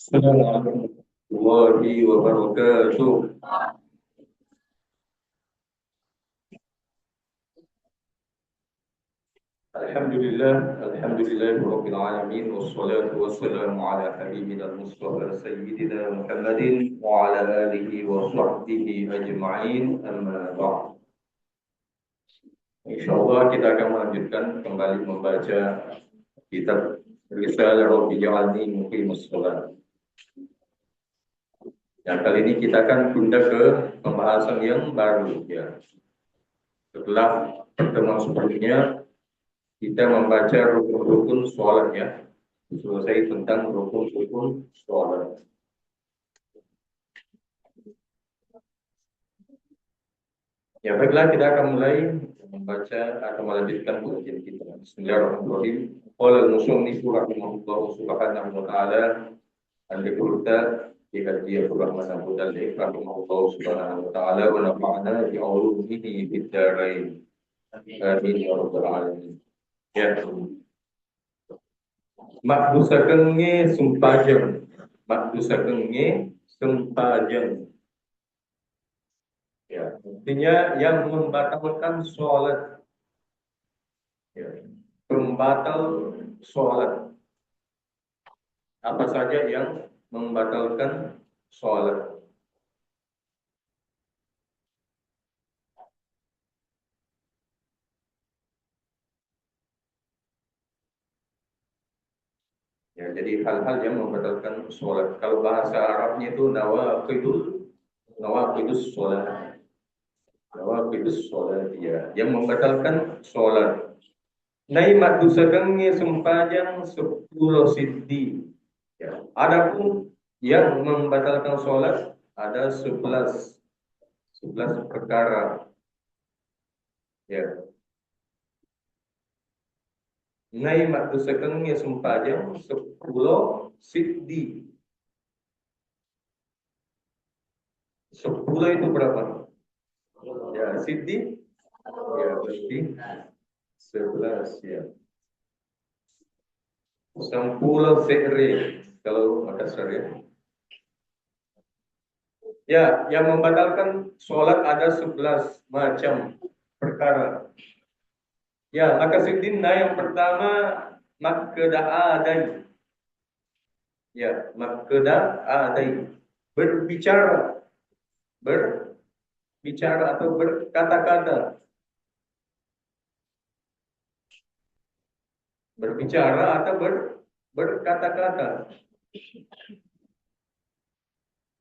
Assalamualaikum warahmatullahi wabarakatuh. Alhamdulillah, Rabbil alamin, wassalatu wassalamu ala habibina al-mustafa sayyidina Muhammadin wa ala alihi wa sahbihi ajma'in, amma ba'd. Insyaallah kita akan melanjutkan kembali membaca kitab Risalah Rabbi Ja'alni Muqimus Shalah. Yang kali ini kita akan pindah ke pembahasan yang baru ya. Setelah pertemuan sebelumnya kita membaca rukun-rukun sholat ya. Selesai tentang rukun-rukun sholat. Ya baiklah, kita akan mulai membaca atau melanjutkan pengajian kita. Bismillahirrahmanirrahim. Qala al-musannifu rahimahullahu subhanahu wa ta'ala al-qurta fi hadiyah rahmatan hudal rahimahullahu subhanahu wa ta'ala wa nafa'ana bi ulumihi fid dharain. Amin ya rabbal alamin. Ya. Makdusakeun ge sumpajeng. Makdusakeun ge sumpajeng. Ya, artinya yang membatalkan sholat. Ya, pembatal sholat. Apa saja yang membatalkan sholat? Ya, jadi hal-hal yang membatalkan sholat. Kalau bahasa Arabnya itu nawaqidus sholat. Nawaqidus sholat ya, yang membatalkan sholat. Nai madusakannya sempajang 10 siddi. Ya. Adapun yang membatalkan sholat ada 11 perkara. Ya. Nai madusakannya sempajang 10 siddi. 10 itu berapa? Ya, siddi. Ya, berarti 11 ya. 10 sekre kalau Makassar ya. Ya, yang membatalkan sholat ada 11 macam perkara. Ya, maka sidina yang pertama makeda adai. Ya, makeda adai. Berbicara, berbicara atau berkata-kata. Berbicara atau berkata-kata.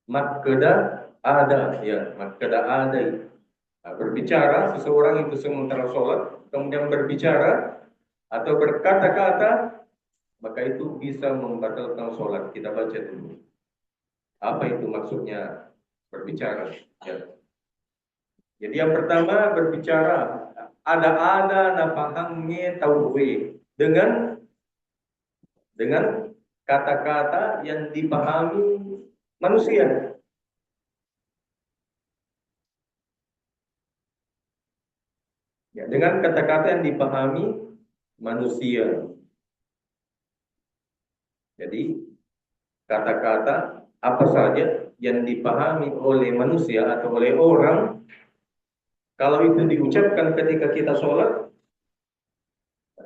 Makeda ada, ya, makeda adai. Nah, berbicara seseorang itu sementara sholat, kemudian berbicara atau berkata-kata, maka itu bisa membatalkan sholat. Kita baca dulu. Apa itu maksudnya berbicara? Ya. Jadi yang pertama berbicara, ada napahangnya tauwe dengan kata-kata yang dipahami manusia. Ya, dengan kata-kata yang dipahami manusia. Jadi kata-kata apa saja yang dipahami oleh manusia atau oleh orang, kalau itu diucapkan ketika kita sholat,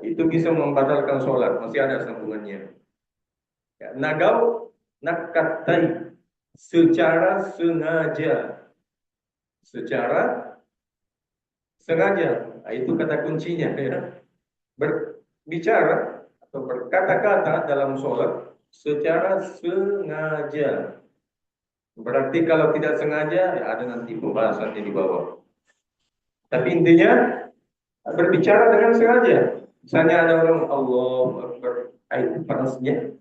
itu bisa membatalkan sholat. Masih ada sambungannya. Ya, nagau nakatai secara sengaja, secara sengaja. Nah, itu kata kuncinya ya. Berbicara atau berkata-kata dalam sholat secara sengaja. Berarti kalau tidak sengaja, ya ada nanti pembahasannya di bawah. Tapi intinya berbicara dengan sengaja. Misalnya ada orang Allah Akbar, itu panasnya.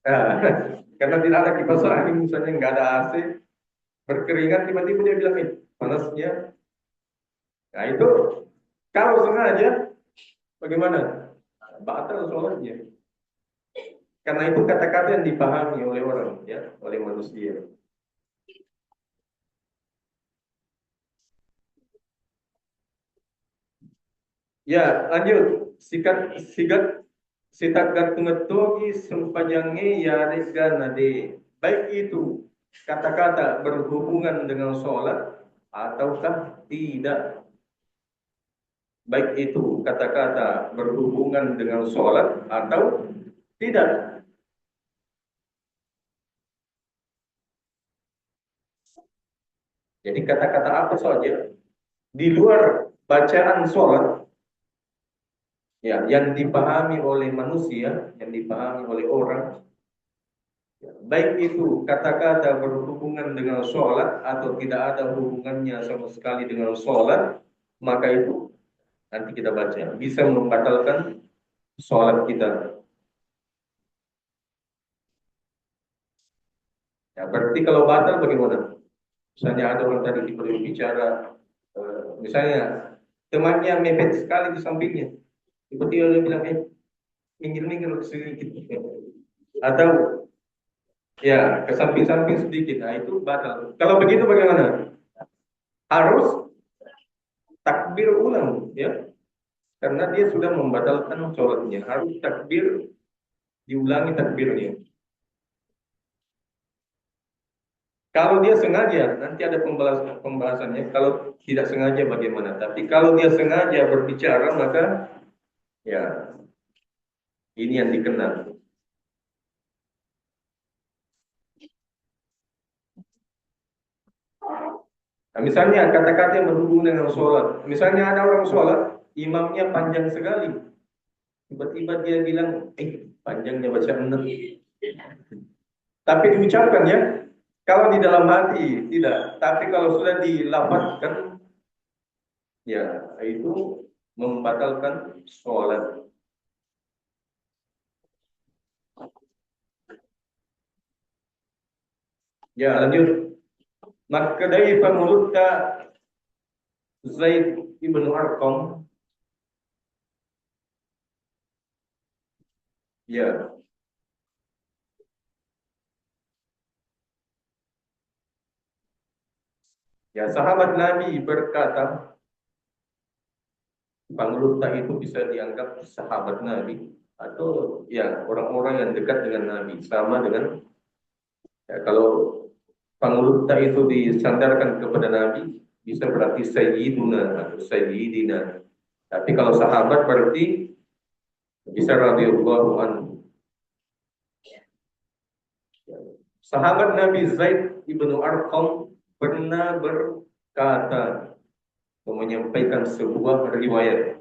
Nah, karena tidak ada kipas angin, misalnya nggak ada AC, berkeringat, tiba-tiba dia bilang, panasnya. Nah itu kalau sengaja, bagaimana? Batal sholatnya. Karena itu kata-kata yang dipahami oleh orang, ya, oleh manusia. Ya, lanjut. Sikat, sigat sitagat ngetogi sempajange yaris ganade. Baik itu kata-kata berhubungan dengan sholat ataukah tidak. Baik itu kata-kata berhubungan dengan sholat atau tidak. Jadi kata-kata apa saja di luar bacaan sholat, ya, yang dipahami oleh manusia, yang dipahami oleh orang, ya, baik itu kata-kata berhubungan dengan sholat atau tidak ada hubungannya sama sekali dengan sholat, maka itu nanti kita baca bisa membatalkan sholat kita. Ya, berarti kalau batal bagaimana? Misalnya ada orang tadi berbicara, misalnya temannya mepet sekali di sampingnya, tiba-tiba dia bilang, minggir-minggir sedikit, atau ya ke samping-samping sedikit, nah itu batal. Kalau begitu bagaimana? Harus takbir ulang, ya, karena dia sudah membatalkan sholatnya. Harus takbir, diulangi takbirnya. Kalau dia sengaja, nanti ada pembahasannya. Kalau tidak sengaja bagaimana? Tapi kalau dia sengaja berbicara, maka ya ini yang dikenal. Nah, misalnya kata-kata yang berhubungan dengan sholat. Misalnya ada orang sholat, imamnya panjang sekali. Tiba-tiba dia bilang, panjangnya bacaan Nabi. Tapi diucapkan, ya, kalau di dalam hati tidak. Tapi kalau sudah dilafazkan, ya itu membatalkan sholat. Ya, lanjut. Maka dari mulutta Zaid ibnu Arqam, ya, ya, sahabat Nabi berkata, Panglutta itu bisa dianggap sahabat Nabi atau ya orang-orang yang dekat dengan Nabi, sama dengan, ya, kalau Panglutta itu disandarkan kepada Nabi bisa berarti Sayyiduna atau Sayyidina. Tapi kalau sahabat berarti bisa radhiyallahu anhu. Sahabat Nabi Zaid ibnu Arqam pernah berkata, menyampaikan sebuah riwayat.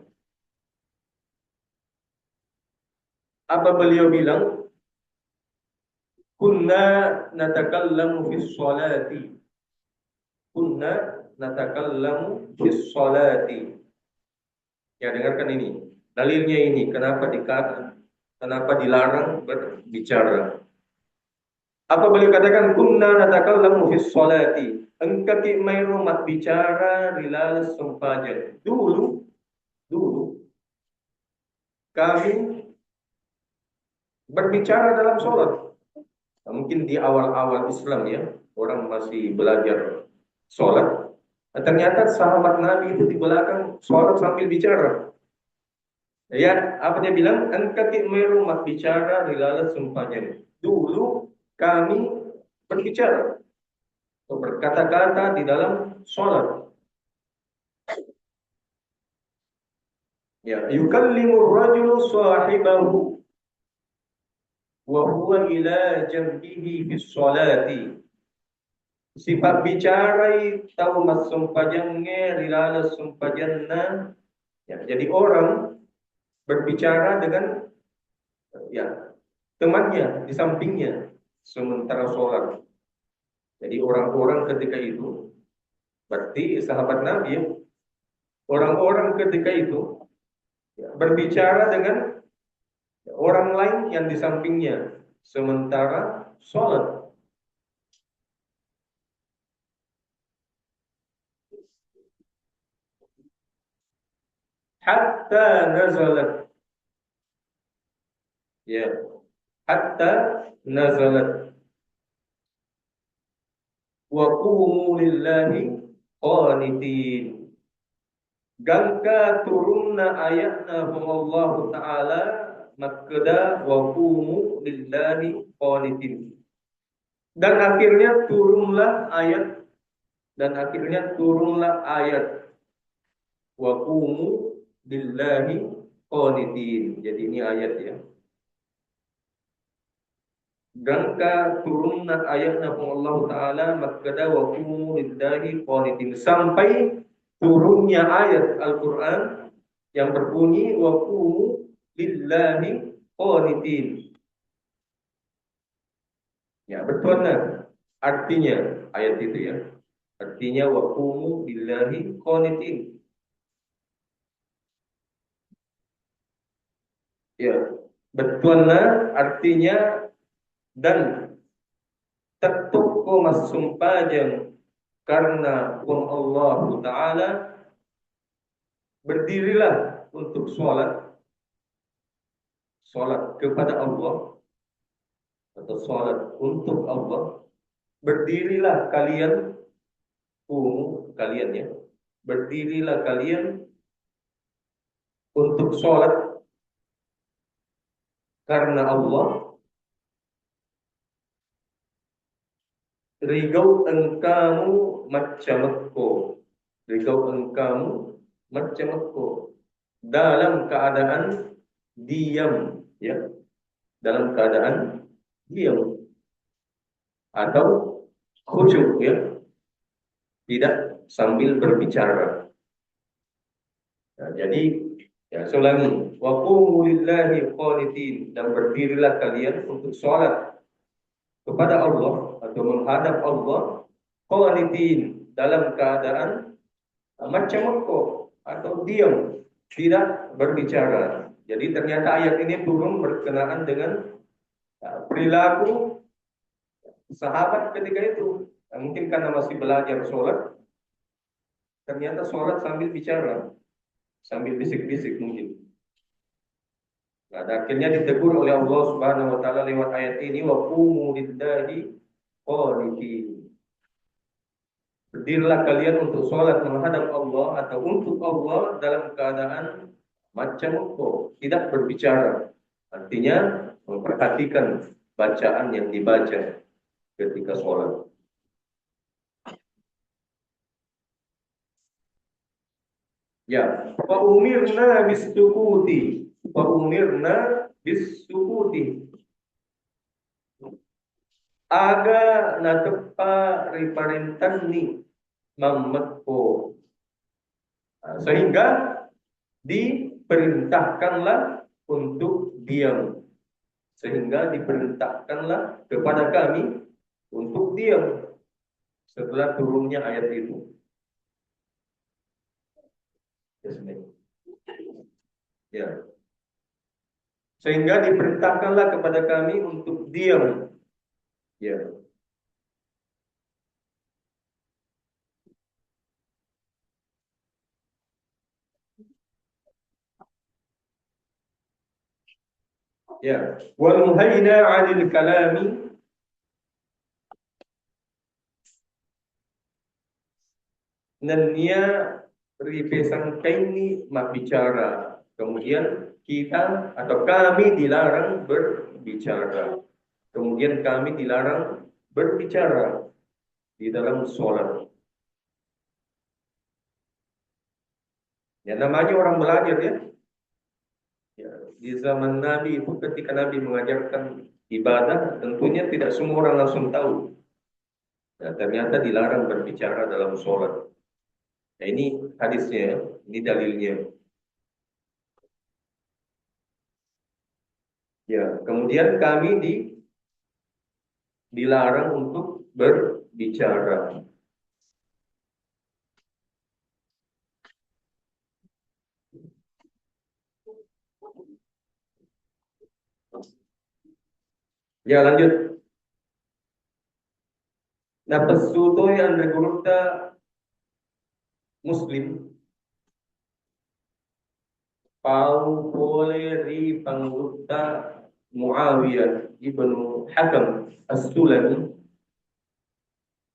Apa beliau bilang? Kunna natakallamu fi sholati. Kunna natakallamu fi sholati. Ya, dengarkan ini. Dalilnya ini, kenapa dilarang berbicara. Apa beliau katakan? Kunna natakallamu fi sholati. Engkati mai rumah bicara rilal sempajan. Dulu kami berbicara dalam sholat. Nah, mungkin di awal-awal Islam, ya, orang masih belajar sholat. Nah, ternyata sahabat Nabi itu di belakang sholat sambil bicara. Ya, apa dia bilang? Engkati merumah bicara rilala sempajan. Dulu kami berbicara atau berkata-kata di dalam sholat. Ya, yukallimu rajulu sahibahu wa huwa ila jambihi fi sholati. Sifat bicara tahu mas sumpajangnya rilala sumpajanna. Ya, jadi orang berbicara dengan, ya, temannya di sampingnya sementara sholat. Jadi orang-orang ketika itu berarti sahabat Nabi, ya, orang-orang ketika itu, ya, berbicara dengan orang lain yang di sampingnya sementara sholat. Hatta nazalat, ya, hatta nazalat wa qumu lillahi qanitin. Gangka turunna ayatna Allah Ta'ala makkada wa qumu lillahi qanitin. Dan akhirnya turunlah ayat wa qumu lillahi qanitin. Jadi ini ayat ya. Dan turunlah ayatnya Allah Ta'ala makkada wa qumu lillahi qanitin. Sampai turunnya ayat Al-Quran yang berbunyi wa qumu lillahi qanitin. Ya, betul nah. Artinya ayat itu ya. Artinya wa qumu lillahi qanitin. Ya, betulna artinya dan tetuk ko masumpajang karena Allah Ta'ala berdirilah untuk sholat kepada Allah atau sholat untuk Allah. Berdirilah kalian, kalian ya, berdirilah kalian untuk sholat karena Allah. Rigau engkamu macam dalam keadaan diam ya, dalam keadaan diam atau khusyuk ya, tidak sambil berbicara. Nah, jadi ya saya ulangi, wa qumu lillahi qanitin, dan berdirilah kalian untuk sholat kepada Allah atau menghadap Allah qanitin, dalam keadaan macam atau diam, tidak berbicara. Jadi ternyata ayat ini turun berkenaan dengan perilaku sahabat ketika itu. Mungkin karena masih belajar sholat, ternyata sholat sambil bicara, sambil bisik-bisik mungkin. Nah, akhirnya ditegur oleh Allah Subhanahu wa taala lewat ayat ini, wa qumu lillahi qanitin. Berdirilah kalian untuk sholat menghadap Allah atau untuk Allah dalam keadaan macam tidak berbicara. Artinya memperhatikan bacaan yang dibaca ketika sholat. Ya, wa umirna bisukuti. Aga natepa riparentan ni mametko. Sehingga diperintahkanlah untuk diam. Sehingga diperintahkanlah kepada kami untuk diam setelah turunnya ayat itu. Ya. Sehingga diperintahkanlah kepada kami untuk diam. Ya. Ya. Wal muhayna 'anil kalami, nanya ripesang kaini mak bicara. Kemudian kita atau kami dilarang berbicara. Kemudian kami dilarang berbicara di dalam sholat. Ya, namanya orang belajar ya. Ya, di zaman Nabi itu ketika Nabi mengajarkan ibadah, tentunya tidak semua orang langsung tahu. Nah, ternyata dilarang berbicara dalam sholat. Nah, ini hadisnya, ini dalilnya. Ya, kemudian kami dilarang untuk berbicara. Ya, lanjut. Nah, pesuto yang bergurta Muslim pau boleh ri panggurta Muawiyah ibnu Hakam As-Sulami.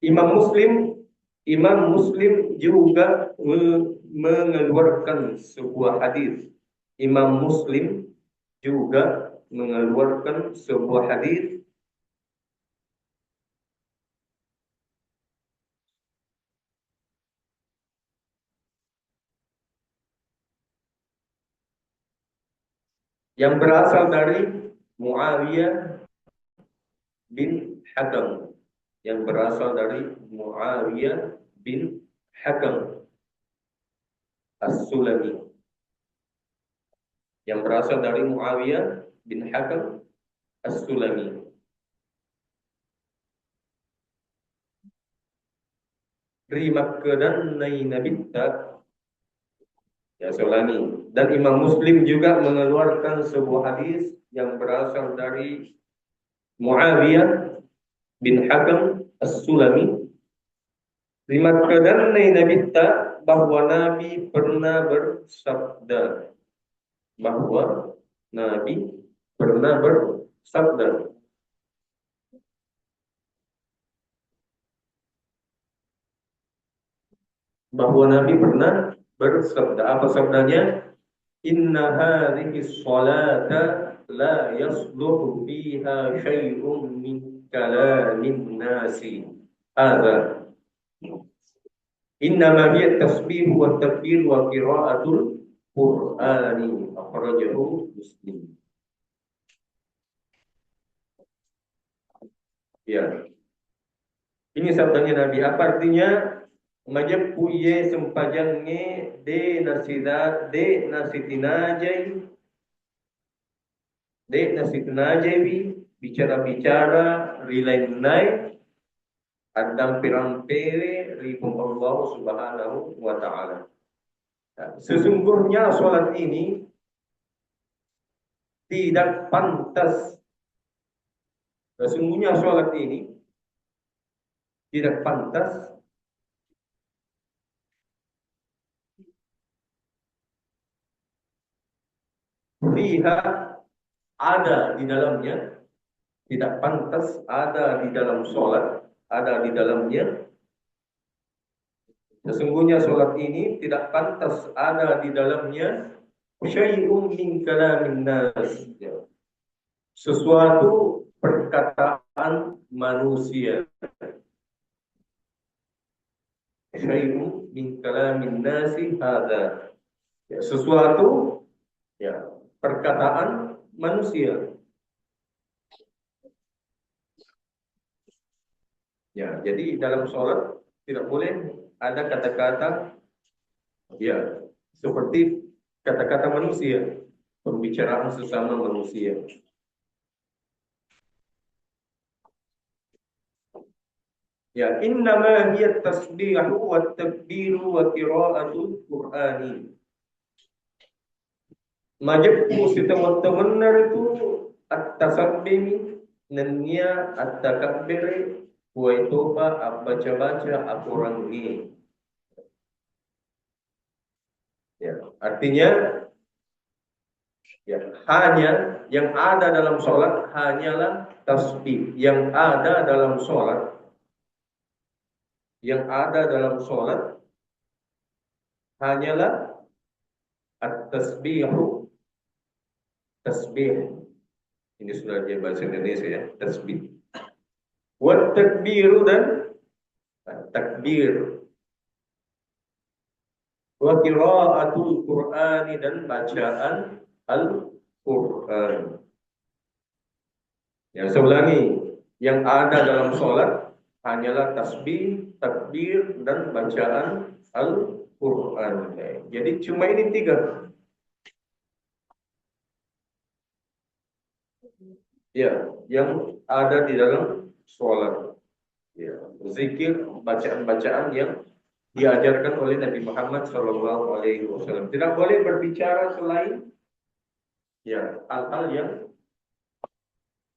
Imam Muslim juga mengeluarkan sebuah hadis. Imam Muslim juga mengeluarkan sebuah hadis yang berasal dari Muawiyah bin Hakam, yang berasal dari Muawiyah bin Hakam As-Sulami, yang berasal dari Muawiyah bin Hakam As-Sulami. Rimakkedan nainabitta, ya Sulami. Dan Imam Muslim juga mengeluarkan sebuah hadis yang berasal dari Muawiyah bin Hakam As-Sulami. Rimakkedan nainabitta, bahwa Nabi pernah bersabda, bahwa Nabi pernah bersabda, bahwa Nabi pernah bersabda. Apa sabdanya? Inna hadhihi sholata la yasluhu fiha syai'un min kalamin nasi. Hadza innama hiya tasbih wa takbir wa qiraatul Qur'ani. Akhrajahu Muslim. Ya, ini sabdanya Nabi. Apa artinya? Majab puye sempajange de nasidat de nasitinajai de nasitinajawi, bicara-bicara rilainai adang pirampere ribung Allah Subhanahu wa taala. Sesungguhnya sholat ini tidak pantas. Sesungguhnya sholat ini tidak pantas fiha, ada di dalamnya, tidak pantas ada di dalam sholat, ada di dalamnya. Sesungguhnya sholat ini tidak pantas ada di dalamnya syai'un min kalamin nas, sesuatu perkataan manusia. Syai'un min kalamin nasi hadza, sesuatu, ya, perkataan manusia. Ya, jadi dalam sholat tidak boleh ada kata-kata, ya, seperti kata-kata manusia, pembicaraan sesama manusia. Ya, innama hiya tasbihu wa takbiru wa qiraatul Qur'ani. Majibku si teman-teman itu at-tasabbih nanya at-takabbir wa itu baca-baca Al-Qur'an ini. Ya, artinya, ya, hanya yang ada dalam sholat hanyalah tasbih. Yang ada dalam sholat, yang ada dalam sholat hanyalah at-tasbihu, tasbih. Ini sudah dia bahasa Indonesia, ya, tasbih. Wa takbiru, dan takbir. Wa qiraatul Qur'ani, dan bacaan Al-Qur'an. Ya, saya ulangi, yang ada dalam sholat hanyalah tasbih, takbir, dan bacaan Al-Qur'an. Jadi cuma ini tiga. Ya, yang ada di dalam sholat. Ya, zikir, bacaan-bacaan yang diajarkan oleh Nabi Muhammad SAW. Tidak boleh berbicara selain, ya, hal-hal yang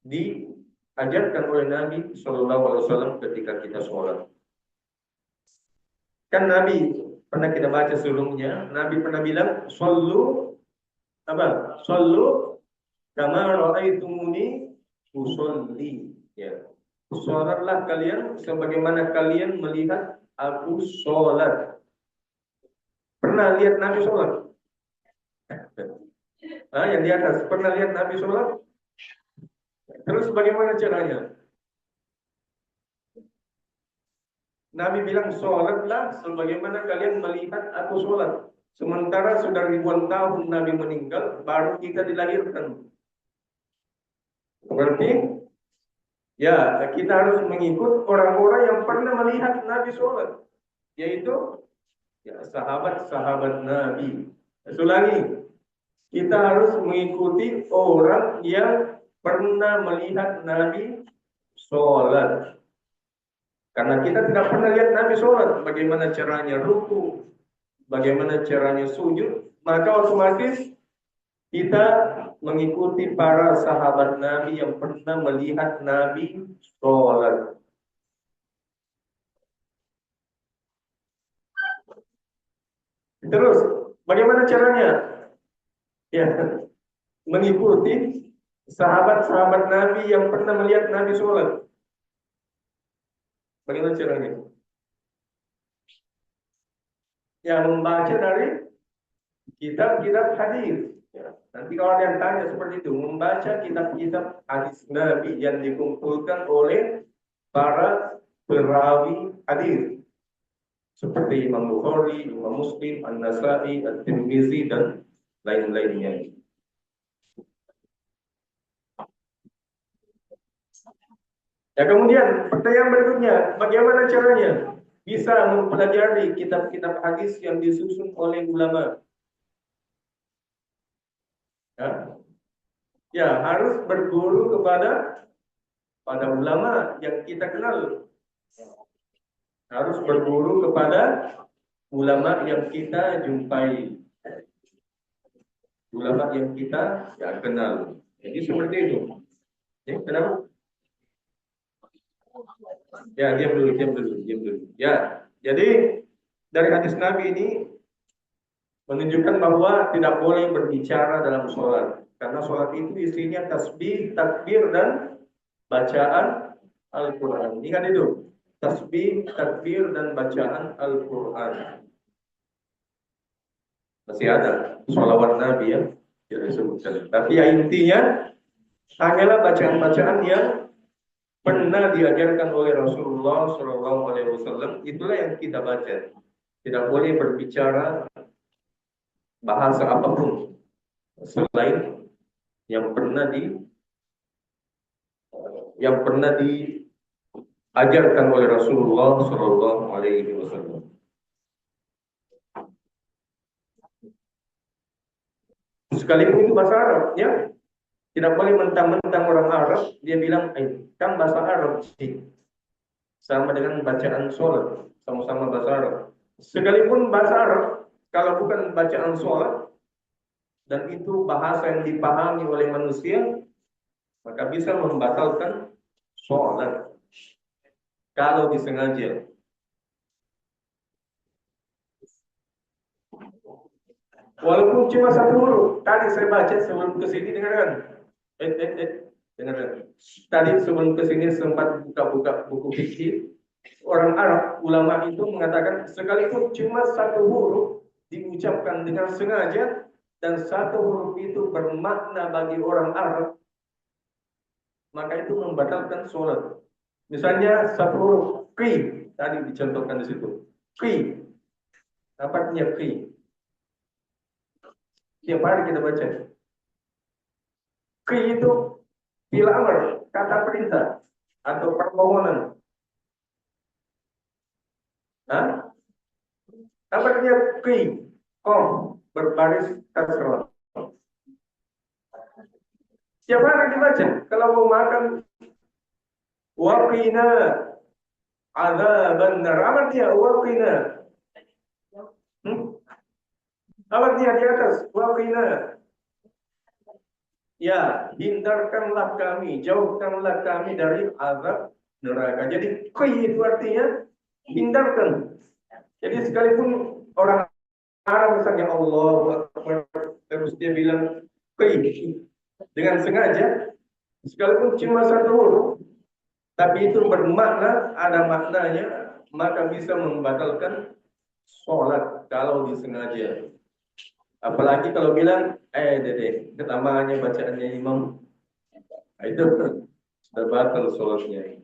diajarkan oleh Nabi SAW ketika kita sholat. Kan Nabi pernah kita baca sebelumnya, Nabi pernah bilang, "Shallu apa? Shallu kama ra'aitumuni usolli." Ya. Sholatlah kalian sebagaimana kalian melihat aku sholat. Pernah lihat Nabi sholat? Yang di atas. Pernah lihat Nabi sholat? Terus bagaimana caranya? Nabi bilang, sholatlah sebagaimana kalian melihat aku sholat. Sementara sudah ribuan tahun Nabi meninggal, baru kita dilahirkan. Berarti, ya kita harus mengikut orang-orang yang pernah melihat Nabi sholat. Yaitu, ya sahabat-sahabat Nabi. Ulangi, kita harus mengikuti orang yang pernah melihat Nabi sholat. Karena kita tidak pernah lihat Nabi sholat, bagaimana caranya ruku, bagaimana caranya sujud, maka otomatis kita mengikuti para sahabat Nabi yang pernah melihat Nabi sholat. Terus, bagaimana caranya? Ya, mengikuti sahabat-sahabat Nabi yang pernah melihat Nabi sholat. Bagaimana caranya? Ya, membaca dari kitab-kitab hadis. Ya. Nanti kalau ada yang tanya seperti itu, membaca kitab-kitab hadis Nabi yang dikumpulkan oleh para perawi hadis seperti Imam Bukhari, Imam Muslim, An-Nasa'i, At-Tirmizi dan lain-lainnya. Ya, kemudian pertanyaan berikutnya, bagaimana caranya bisa mempelajari kitab-kitab hadis yang disusun oleh ulama? Ya, harus berguru kepada ulama yang kita kenal. Harus berguru kepada ulama yang kita jumpai. Ulama yang kita kenal. Jadi seperti itu. Ya, kenapa? Ya, diam dulu. Ya, jadi dari hadis Nabi ini menunjukkan bahwa tidak boleh berbicara dalam sholat. Karena sholat itu isinya tasbih, takbir, dan bacaan Al-Quran. Ingat itu. Tasbih, takbir, dan bacaan Al-Quran. Masih ada sholawat Nabi ya, tidak disebutkan. Tapi ya intinya hanyalah bacaan-bacaan yang pernah diajarkan oleh Rasulullah SAW. Itulah yang kita baca. Tidak boleh berbicara bahasa apapun selain yang pernah diajarkan oleh Rasulullah SAW. Sekalipun itu bahasa Arab, ya. Tidak boleh mentang-mentang orang Arab, dia bilang, kan bahasa Arab sih. Sama dengan bacaan sholat, sama-sama bahasa Arab. Sekalipun bahasa Arab, kalau bukan bacaan sholat, dan itu bahasa yang dipahami oleh manusia, maka bisa membatalkan sholat. Kalau disengaja. Walaupun cuma satu huruf, tadi saya baca sebelum ke sini, dengarkan. Dengarkan. Tadi sebelum ke sini sempat buka-buka buku fikih. Orang Arab, ulama itu mengatakan sekalipun cuma satu huruf diucapkan dengan sengaja dan satu huruf itu bermakna bagi orang Arab, maka itu membatalkan sholat. Misalnya satu huruf qi, tadi dicontohkan di situ. Qi. Apa artinya qi? Tiap hari kita baca. Qi itu fi'il amr, kata perintah atau permohonan. Hah? Apa artinya qi? Berbaris kasrah. Tiap hari dibaca. Kalau mau makan, waqina azaban nar. Apa artinya waqina? Apa artinya di atas? Waqina. Ya, hindarkanlah kami, jauhkanlah kami dari azab neraka. Jadi qi itu artinya hindarkan. Jadi sekalipun orang Arab misalnya Allah terus dia bilang qi dengan sengaja, sekalipun cuma satu huruf, tapi itu bermakna, ada maknanya, maka bisa membatalkan sholat kalau disengaja. Apalagi kalau bilang, dede, ketamaannya bacaannya imam, nah, itu sudah batal sholatnya.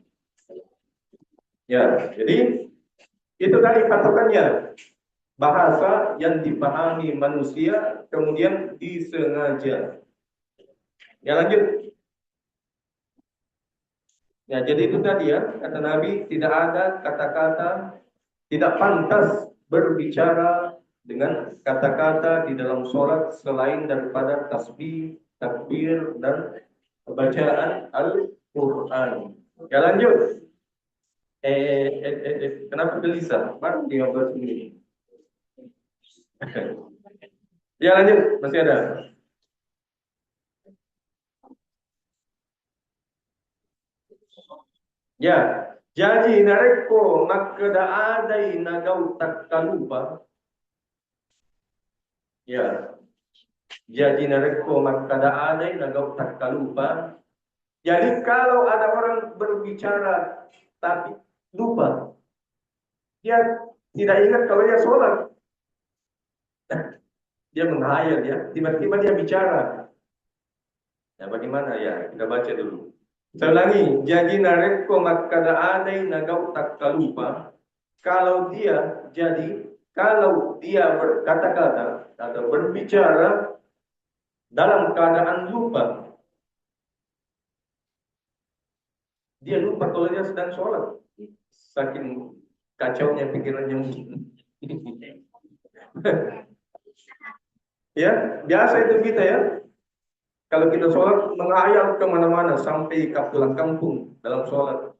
Ya, jadi itu tadi patokannya. Bahasa yang dipahami manusia, kemudian disengaja. Ya lanjut. Ya, jadi itu tadi ya, kata Nabi, tidak ada kata-kata, tidak pantas berbicara dengan kata-kata di dalam sholat selain daripada tasbih, takbir, dan bacaan Al-Quran. Ya lanjut. Kenapa gelisah? Baru 15 menit. Ya lanjut, masih ada. Ya, jadi nareko makada adai nagau tak kalupa. Ya, jadi nareko makada adai nagau tak kalupa. Jadi kalau ada orang berbicara tapi lupa, dia tidak ingat kalau dia sholat, dia menghayal ya, tiba-tiba dia bicara. Nah, bagaimana ya? Kita baca dulu. Saya ulangi, jadi nareko makada adai nagau tak kalupa. Kalau dia jadi kalau dia berkata-kata atau berbicara dalam keadaan lupa, dia lupa kalau dia sedang sholat. Saking kacaunya pikirannya mungkin. Ya, biasa itu kita ya. Kalau kita sholat menghayal kemana-mana sampai ke pulang kampung dalam sholat,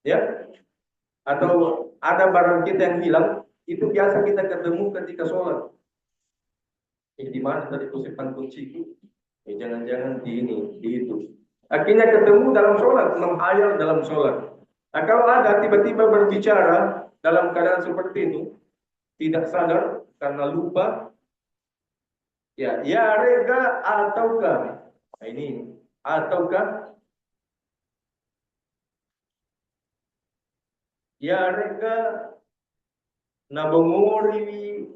ya. Atau ada barang kita yang hilang, itu biasa kita ketemu ketika sholat. Di mana tadi ku simpan kunciku? Jangan-jangan di ini, di itu. Akhirnya ketemu dalam sholat, menghayal dalam sholat. Nah, kalau ada tiba-tiba berbicara dalam keadaan seperti itu, tidak sadar karena lupa, ya rega ataukah, nah ini, ataukah, ya rega nabongori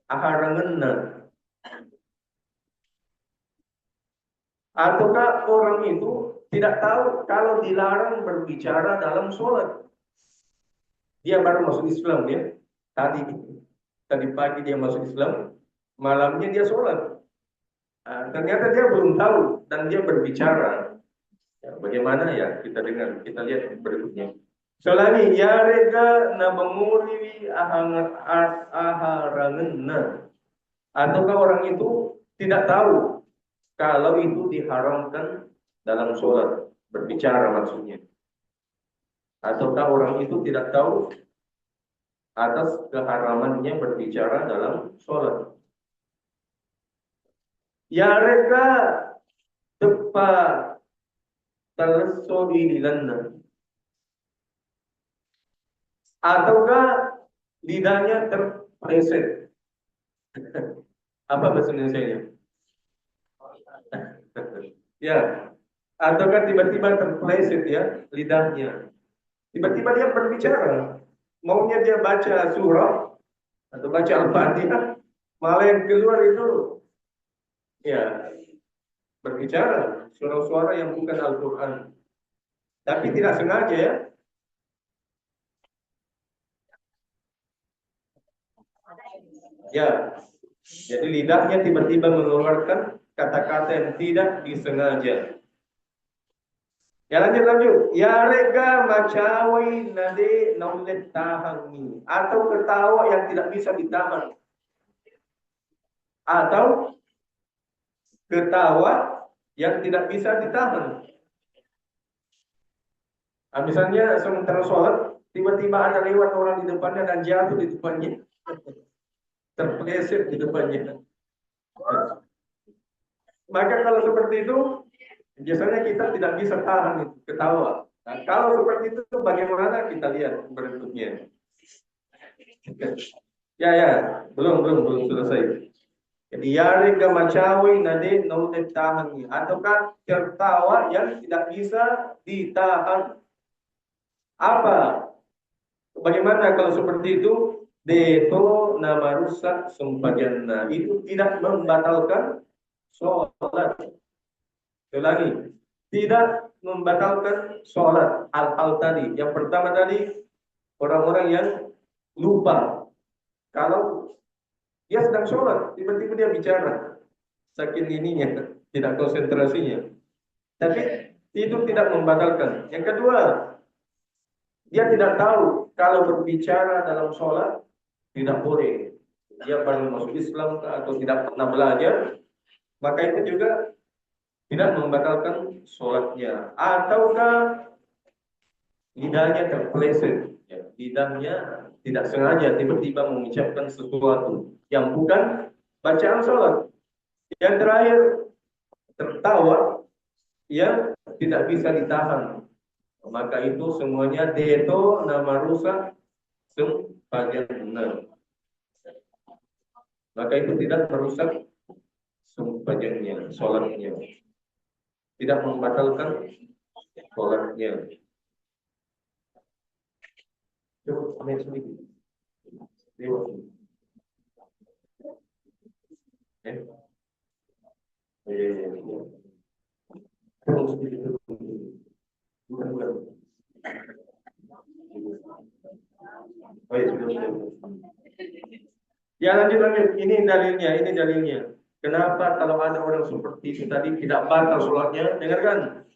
aharangenna, ataukah orang itu tidak tahu kalau dilarang berbicara dalam sholat. Dia baru masuk Islam ya. Tadi tadi pagi dia masuk Islam, malamnya dia sholat. Nah, ternyata dia belum tahu dan dia berbicara. Ya, bagaimana ya kita dengar, kita lihat berikutnya. Soalnya ya rega na menguriwi aharangenna. Ataukah orang itu tidak tahu kalau itu diharamkan dalam sholat, berbicara maksudnya. Ataukah orang itu tidak tahu atas keharamannya berbicara dalam sholat. Ya rega tepat tersodi di lana. Ataukah lidahnya terpleset. Apa bahasa Indonesia-nya? Ya, ataukah tiba-tiba terpleset ya lidahnya. Tiba-tiba dia berbicara. Maunya dia baca surah atau baca Al-Fatihah, malah yang keluar itu ya berbicara suara-suara yang bukan Al-Quran. Tapi tidak sengaja ya. Ya, jadi lidahnya tiba-tiba mengeluarkan kata-kata yang tidak disengaja. Ya lanjut lanjut. Ya rega macawi nade naulet tahangi. Atau ketawa yang tidak bisa ditahan. Atau ketawa yang tidak bisa ditahan. Nah, misalnya sementara sholat, tiba-tiba ada lewat orang di depannya dan jatuh di depannya. Terpleset di depannya. Maka kalau seperti itu, biasanya kita tidak bisa tahan itu, ketawa. Nah, kalau seperti itu bagaimana kita lihat berikutnya. Ya ya, belum selesai. Jadi yari gamacawi nade naudet tahan. Ataukah tertawa yang tidak bisa ditahan. Apa? Bagaimana kalau seperti itu? Deto nama rusak sempajanna itu tidak membatalkan sholat. Ulangi, tidak membatalkan sholat. Hal-hal tadi. Yang pertama tadi orang-orang yang lupa kalau dia sedang sholat, tiba-tiba dia bicara, saking ininya, tidak konsentrasinya. Tapi itu tidak membatalkan. Yang kedua, dia tidak tahu kalau berbicara dalam sholat tidak boleh. Dia baru masuk Islam atau tidak pernah belajar, maka itu juga tidak membatalkan sholatnya. Ataukah lidahnya terpeleset, ya, lidahnya tidak sengaja tiba-tiba mengucapkan sesuatu yang bukan bacaan sholat. Yang terakhir, tertawa yang tidak bisa ditahan. Maka itu semuanya deto nama rusak sempajannya. Maka itu tidak merusak sempajannya, sholatnya. Tidak membatalkan sholatnya. Coba naik sedikit. Dewa. Terus sedikit. Bukan, bukan. Oh ya, sudah. Ya lanjut lanjut. Ini dalilnya, ini dalilnya. Kenapa kalau ada orang seperti itu tadi tidak batal sholatnya? Dengarkan.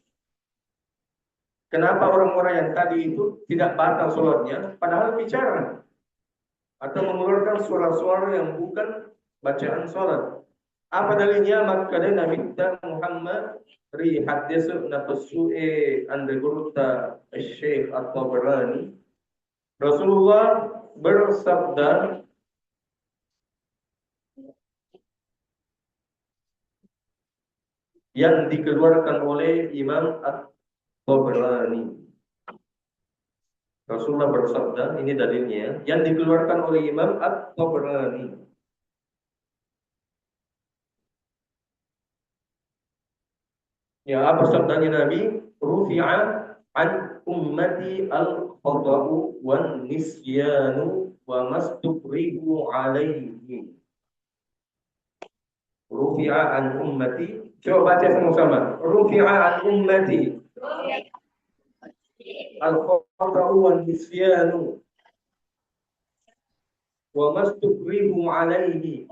Kenapa orang-orang yang tadi itu tidak batal sholatnya, padahal bicara atau mengeluarkan suara-suara yang bukan bacaan sholat? Apa dalilnya? Maka Nabi Muhammad ri hadis nafsu'e anda guruta Syekh At-Tabarani. Rasulullah bersabda, yang dikeluarkan oleh Imam At-Tabarani. Rasulullah bersabda, ini dalilnya, yang dikeluarkan oleh Imam At-Tabarani. Ya, apa sabdanya Nabi? Rufi'a an ummati al-khata'u wan nisyanu wa mastukrihu alaihi. Rufi'a an ummati. Coba baca sama-sama. Rufi'a an ummati al-khata'u wan nisyanu wa mastukrihu alaihi.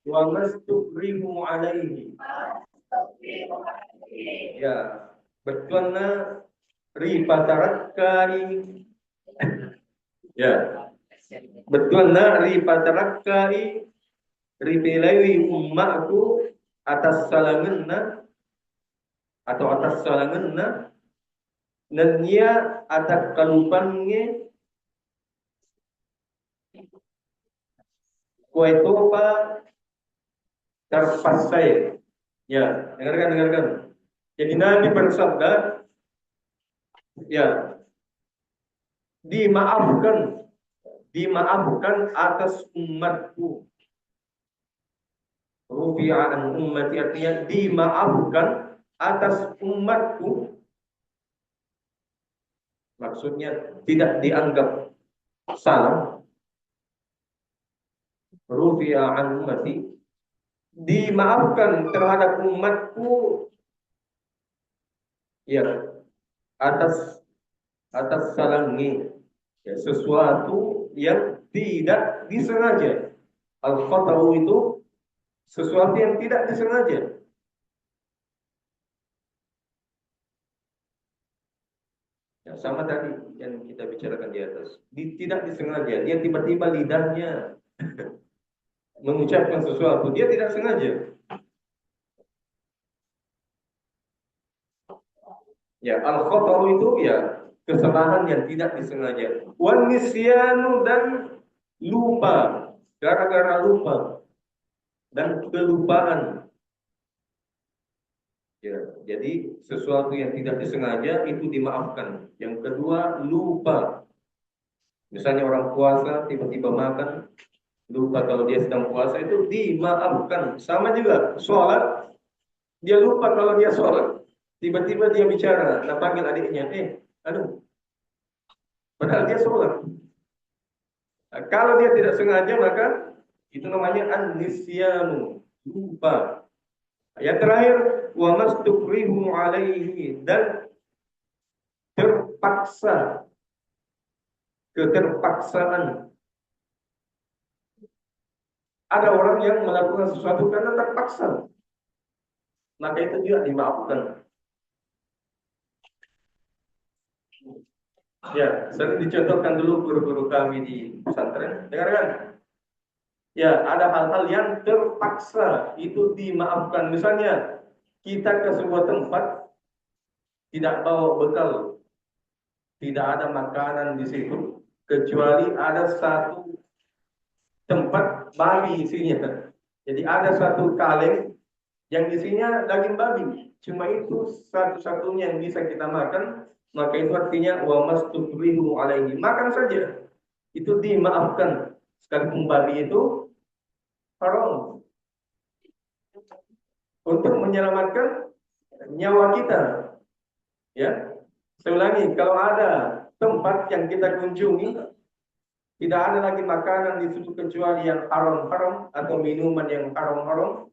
Wa mastukrihu alaihi. Ya, betulna ripatarakkai. Ya, betulna ripatarakkai ripilai ummaku atas salangenna atau atas salangenna nanya atas kalupannya kue topa terpasai. Ya, dengarkan. Jadi Nabi bersabda, ya, dimaafkan atas umatku. Rufi'an ummati artinya dimaafkan atas umatku. Maksudnya tidak dianggap salah. Rufi'an ummati dimaafkan terhadap umatku, ya, atas salangnya, ya, sesuatu yang tidak disengaja. Al-khata'u itu sesuatu yang tidak disengaja. Ya, sama tadi yang kita bicarakan di atas. Tidak disengaja, dia tiba-tiba lidahnya mengucapkan sesuatu, dia tidak sengaja. Ya, al-khata'u itu ya kesalahan yang tidak disengaja. Wan nisyanu dan lupa, gara-gara lupa dan kelupaan. Ya, jadi sesuatu yang tidak disengaja itu dimaafkan. Yang kedua, lupa. Misalnya orang puasa tiba-tiba makan, lupa kalau dia sedang puasa, itu dimaafkan. Sama juga sholat, dia lupa kalau dia sholat, tiba-tiba dia bicara, nah panggil adiknya, aduh, padahal dia sholat, Nah, kalau dia tidak sengaja maka itu namanya an-nisyanu, lupa. Yang terakhir, wa mastukrihu alaihi, dan terpaksa, keterpaksaan. Ada orang yang melakukan sesuatu karena terpaksa, maka itu juga dimaafkan. Ya, sering dicontohkan dulu guru-guru kami di pesantren. Dengarkan. Ya, ada hal-hal yang terpaksa itu dimaafkan. Misalnya, kita ke sebuah tempat tidak bawa bekal, tidak ada makanan di situ, kecuali ada satu tempat babi isinya. Jadi ada satu kaleng yang isinya daging babi. Cuma itu satu-satunya yang bisa kita makan. Maka itu artinya wa mastukrihu alaihi. Makan saja. Itu dimaafkan. Sekalipun babi itu haram. Untuk menyelamatkan nyawa kita. Ya. Saya ulangi, kalau ada tempat yang kita kunjungi, tidak ada lagi makanan di situ kecuali yang haram-haram atau minuman yang haram-haram,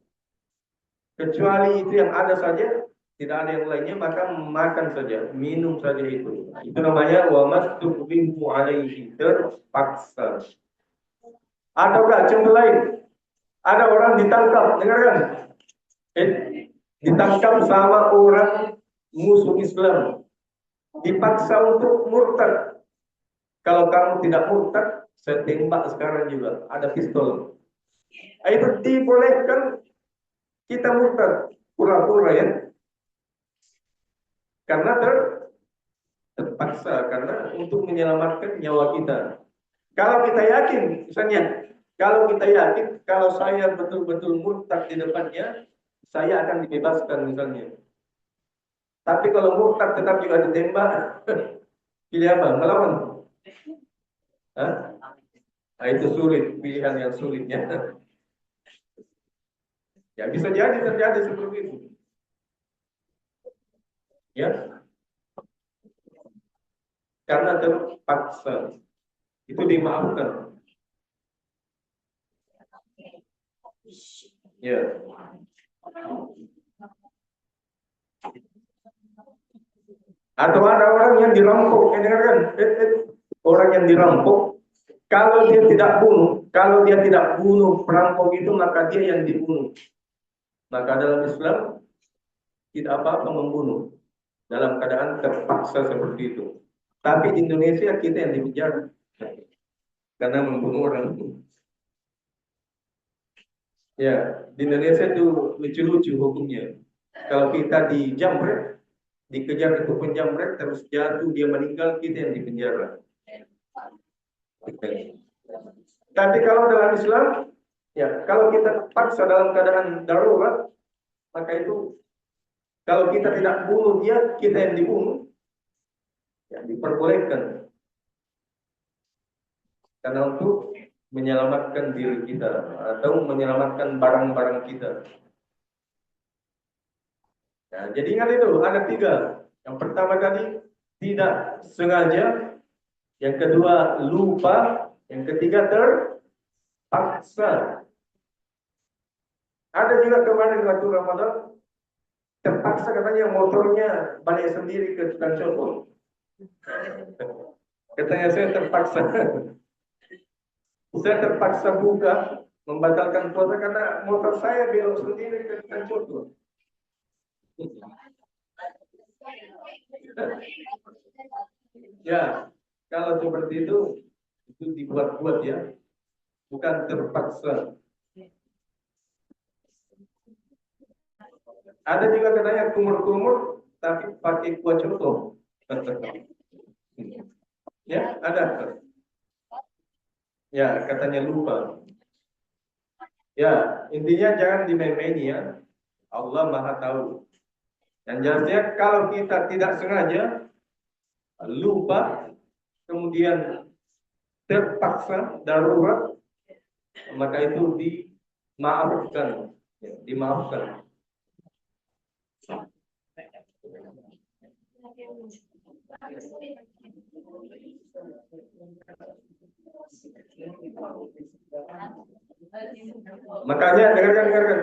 kecuali itu yang ada saja, tidak ada yang lainnya, maka makan saja, minum saja itu. Itu namanya wa mastukrihu alaihi, terpaksa. Ataukah contoh lain? Ada orang ditangkap, dengarkan. Ditangkap sama orang musuh Islam, dipaksa untuk murtad. Kalau kamu tidak murtad, saya tembak sekarang juga. Ada pistol. Itu dibolehkan kita murtad, pura-pura ya. Karena terpaksa, karena untuk menyelamatkan nyawa kita. Kalau kita yakin, misalnya, kalau kita yakin, kalau saya betul-betul murtad di depannya, saya akan dibebaskan misalnya. Tapi kalau murtad tetap juga ditembak, pilih apa? Melawan? Hah? Nah, itu sulit, pilihan yang sulitnya. Ya bisa jadi terjadi seperti itu. Ya, karena terpaksa. Itu dimaafkan. Ya. Atau ada orang yang dirampok, dengarkan, orang yang dirampok, kalau dia tidak bunuh perampok itu, maka dia yang dibunuh. Maka dalam Islam tidak apa-apa membunuh dalam keadaan terpaksa seperti itu. Tapi di Indonesia kita yang dipenjara karena membunuh orang. Ya, di Indonesia itu lucu-lucu hukumnya. Kalau kita dijamret, dikejar itu penjamret, terus jatuh dia meninggal, kita yang dipenjara. Tapi kalau dalam Islam, ya kalau kita terpaksa dalam keadaan darurat, maka itu kalau kita tidak bunuh dia, kita yang dibunuh, ya diperbolehkan. Karena untuk menyelamatkan diri kita atau menyelamatkan barang-barang kita. Ya, jadi ingat itu ada 3. Yang pertama tadi tidak sengaja, yang kedua lupa, yang ketiga terpaksa. Ada juga kemarin waktu Ramadan terpaksa katanya motornya balik sendiri ke tukang cukur. Katanya saya terpaksa buka membatalkan puasa karena motor saya belok sendiri ke tukang cukur. Ya, kalau seperti itu dibuat-buat ya, bukan terpaksa. Ada juga katanya kumur-kumur tapi pakai kuah coto. Ya, ada. Ya, katanya lupa. Ya, intinya jangan dimain-maini ya. Allah Maha tahu. Dan jelasnya kalau kita tidak sengaja lupa, kemudian terpaksa darurat, maka itu dimaafkan, ya, dimaafkan. Makanya dengarkan.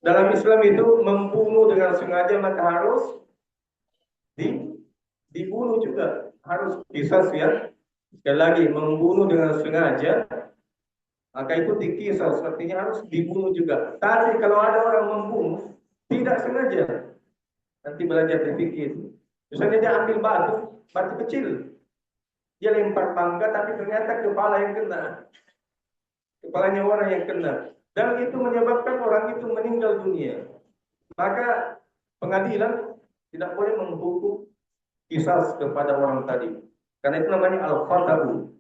Dalam Islam itu membunuh dengan sengaja maka harus dibunuh juga, harus kisas ya. Sekali lagi, membunuh dengan sengaja maka itu dikisas, artinya harus dibunuh juga. Tapi kalau ada orang membunuh tidak sengaja, nanti belajar berpikir. Misalnya dia ambil batu kecil, dia lempar tangga, tapi ternyata kepala yang kena, kepalanya orang yang kena, dan itu menyebabkan orang itu meninggal dunia. Maka pengadilan tidak boleh menghukum kisas kepada orang tadi, karena itu namanya al-qata'u,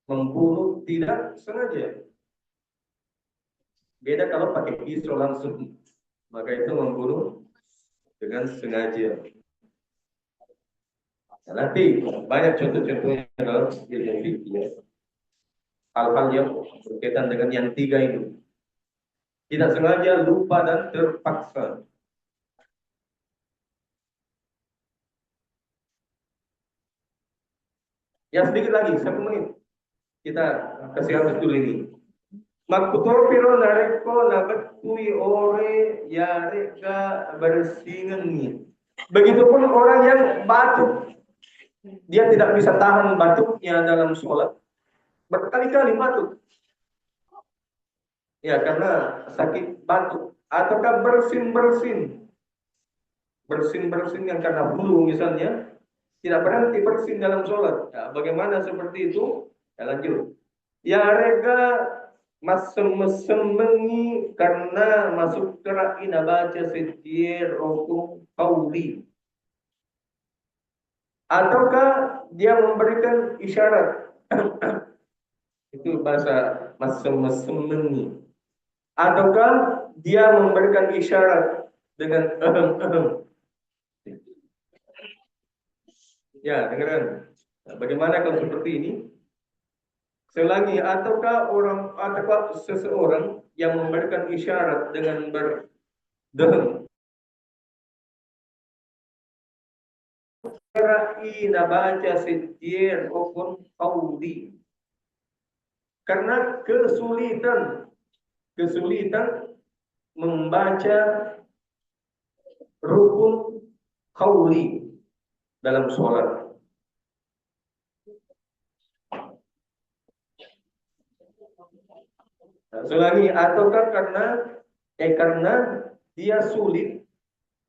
membunuh tidak sengaja. Beda kalau pakai pisau langsung, maka itu membunuh dengan sengaja. Nah, nanti banyak contoh-contohnya dalam ilmu fikih, hal-hal yang berkaitan dengan yang tiga itu. Tidak sengaja, lupa, dan terpaksa. Ya sedikit lagi, 1 menit. Kita kasih habis dulu ini. Makutopiro nareko nabatui ore yareka bersingengi. Begitupun orang yang batuk, dia tidak bisa tahan batuknya dalam sholat, berkali-kali batuk. Ya karena sakit batuk, ataukah bersin yang karena flu misalnya, tidak berhenti bersin dalam sholat. Ya, bagaimana seperti itu? Ya lanjut. Ya rega mesem-mesemengi karena masuk kerak ina baca setir rokung kauli. Ataukah dia memberikan isyarat? Itu bahasa mesem-mesemengi. Ataukah dia memberikan isyarat dengan Ya, dengarkan. Nah, bagaimana kalau seperti ini? Selagi ataukah seseorang yang memberikan isyarat dengan berdehem. Ina baca sitir okun kaudi. Karena kesulitan membaca rukun kauli dalam sholat. Selagi ataukah karena dia sulit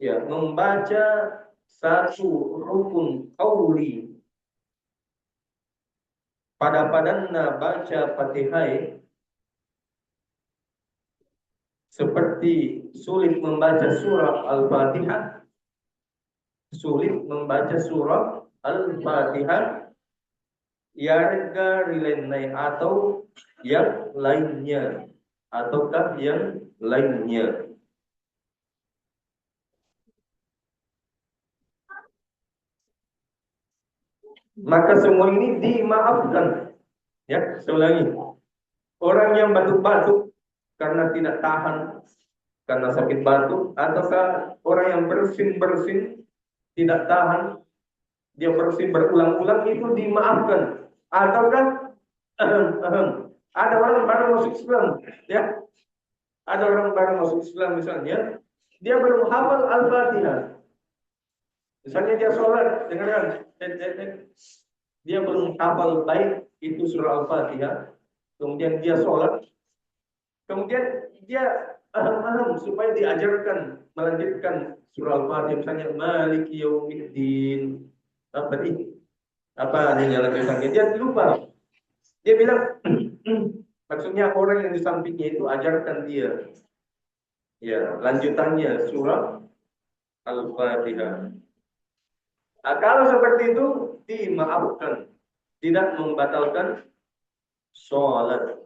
ya membaca satu rukun kauli pada padanna baca Fatihah, seperti sulit membaca surah Al-Fatihah, yarga rilenai atau yang lainnya, ataukah yang lainnya. Maka semua ini dimaafkan. Ya, seulangi. Orang yang batuk-batuk karena tidak tahan, karena sakit batuk, ataukah orang yang bersin tidak tahan, dia bersin berulang-ulang, itu dimaafkan. Ataukah ada orang baru masuk Islam, ya, ada orang baru masuk Islam misalnya, dia belum hafal Al-Fatihah. Misalnya dia sholat, dengarkan, dia belum hafal baik itu surah Al-Fatihah, kemudian dia sholat, kemudian dia supaya diajarkan melanjutkan surah Al-Fatihah, misalnya Maliki Yaumiddin, apa yang lanjutannya, dia lupa, dia bilang maksudnya orang yang di sampingnya itu ajarkan dia ya lanjutannya surah Al-Fatihah. Nah, kalau seperti itu dimaafkan, tidak membatalkan sholat.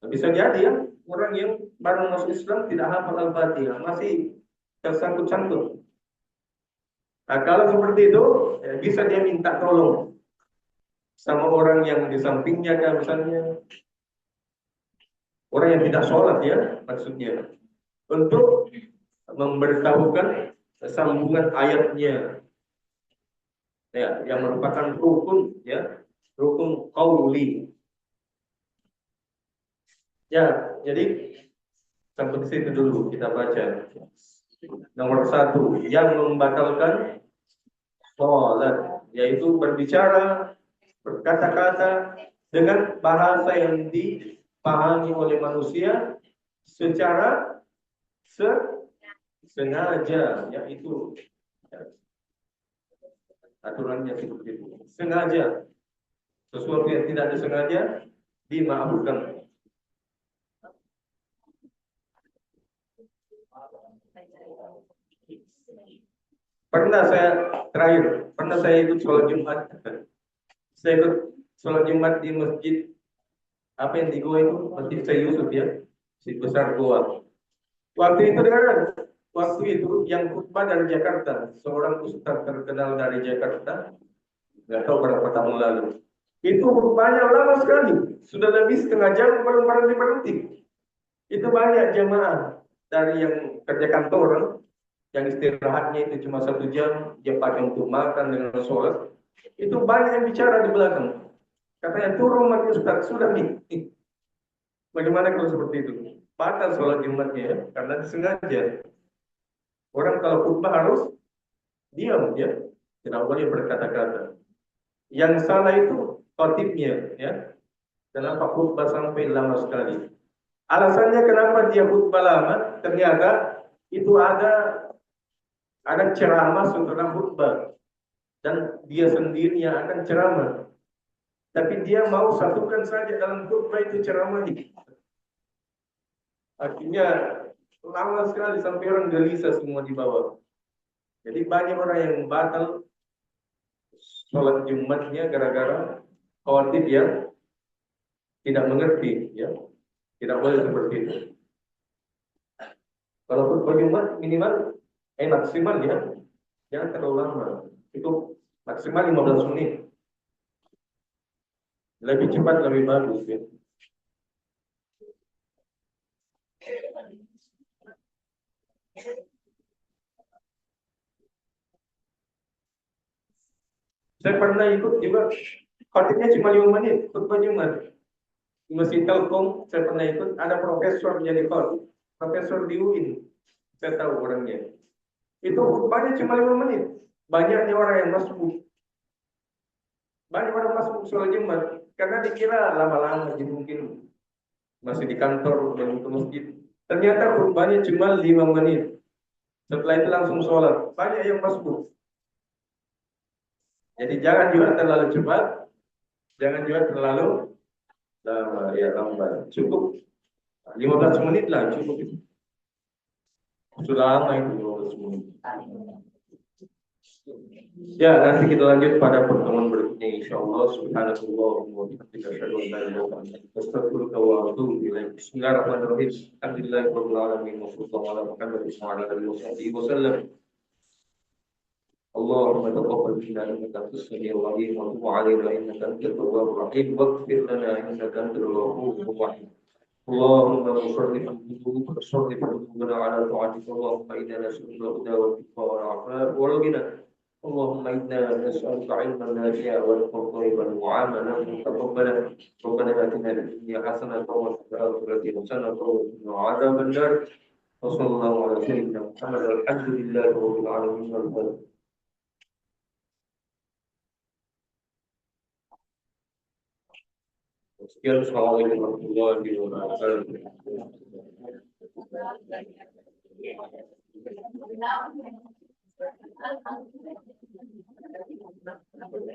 Bisa jadi ya, orang yang baru masuk Islam tidak hafal Al-Fatihah, masih tersangkut-sangkut. Nah, kalau seperti itu, ya, bisa dia minta tolong sama orang yang di sampingnya, kan, misalnya orang yang tidak sholat ya, maksudnya, untuk memberitahukan sambungan ayatnya, ya, yang merupakan rukun ya rukun qauli. Ya, jadi sampai ke situ dulu kita baca. Nomor satu, yang membatalkan sholat, yaitu berbicara, berkata-kata dengan bahasa yang dipahami oleh manusia secara sengaja, yaitu aturannya seperti itu. Sengaja, sesuatu yang tidak disengaja dimaafkan. Pernah saya ikut sholat Jumat. Saya ikut sholat Jumat di masjid apa yang di Goa itu, Masjid Syekh Yusuf ya, masjid besar Goa. Waktu itu yang khutbah dari Jakarta, seorang ustaz terkenal dari Jakarta, nggak tahu berapa tahun lalu. Itu khutbahnya lama sekali, sudah lebih setengah jam belum berhenti. Itu banyak jemaah dari yang kerja kantor, yang istirahatnya itu cuma 1 jam, dia pakai untuk makan dengan sholat. Itu banyak yang bicara di belakang. Katanya turun mati Ustaz, sudah nih. Bagaimana kalau seperti itu? Batal sholat Jumatnya ya, karena disengaja. Orang kalau khutbah harus diam ya, tidak boleh berkata-kata. Yang salah itu khotibnya ya. Kenapa khutbah sampai lama sekali? Alasannya kenapa dia khutbah lama? Ternyata itu ada ceramah setelah khutbah dan dia sendiri yang akan ceramah. Tapi dia mau satukan saja dalam khutbah itu ceramah ini. Akhirnya lama sekali sampai orang gelisah semua di bawah. Jadi banyak orang yang batal sholat Jumatnya gara-gara khawatir yang tidak mengerti, ya. Tidak boleh seperti itu. Kalau khutbah Jumat minimal maksimal ya, jangan terlalu lama. Itu maksimal 15 menit. Lebih cepat lebih bagus ya. Saya pernah ikut juga, khotibnya cuma 5 menit, khutbah Jumat. Di Masjid Telkom, saya pernah ikut, ada profesor jadi khotib, profesor di UIN, saya tahu orangnya. Itu khutbahnya cuma 5 menit. Banyaknya orang yang masuk. Banyak orang masuk sholat Jumat, karena dikira lama-lama, jadi mungkin masih di kantor, belum ke masjid. Ternyata khutbahnya cuma 5 menit. Setelah itu langsung sholat. Banyak yang masuk. Jadi jangan juga terlalu cepat, jangan juga terlalu lama, ya lambat. Cukup 15 menit lah, cukup itu. Sudah lama itu 15 menit. Ya, nanti kita lanjut pada pertemuan berikutnya insyaallah. Subhanallah wa bihamdihi asyhadu an la ilaha illa anta astaghfiruka wa atubu ilaik. Bismillahirrahmanirrahim. Alhamdulillahirabbil alamin wa sallallahu ala Muhammadin wa ala alihi wasallam. اللهم تقبل منا انك انت السميع العليم وتب علينا انك انت التواب الرحيم واغفر لنا انك انت الغفور الرحيم. اللهم صرف قلوبنا على طاعتك. اللهم انا نسالك الهدى والتقى والعفاف والغنى. اللهم انا نسالك علما نافعا ورزقا طيبا وعملا متقبلا. ربنا اتنا في الدنيا حسنه وفي الاخره حسنه وقنا عذاب النار. وصلى الله على سيدنا محمد. الحمد لله رب العالمين والفاتحه. Sekian, assalamualaikum warahmatullahi wabarakatuh.